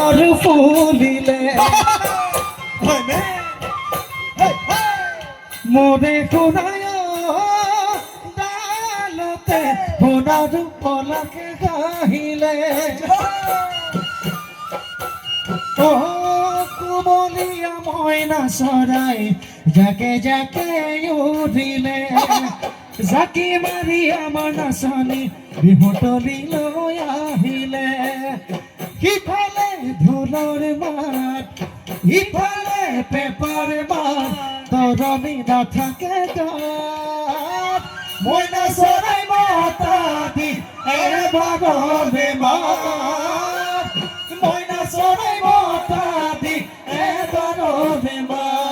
আর ফুলিলে মোরে কোনায় ডালতে সোনার পলাকে গাহিলে ও কুমলিয়া ময়না চৰাই যাকে যাকে উঠিলে জাকি মাৰি আমাৰ নাচনী বিহুতলিলৈ আহিলে সিফালে ঢোলৰ মাত ইফালে পেপাৰ মাত তৰণি নাথাকে গাত মইনা চৰাই মাতা দি এবাৰৰ বেমাৰ মইনা চৰাই মাতা দি এবাৰৰ বেমাৰ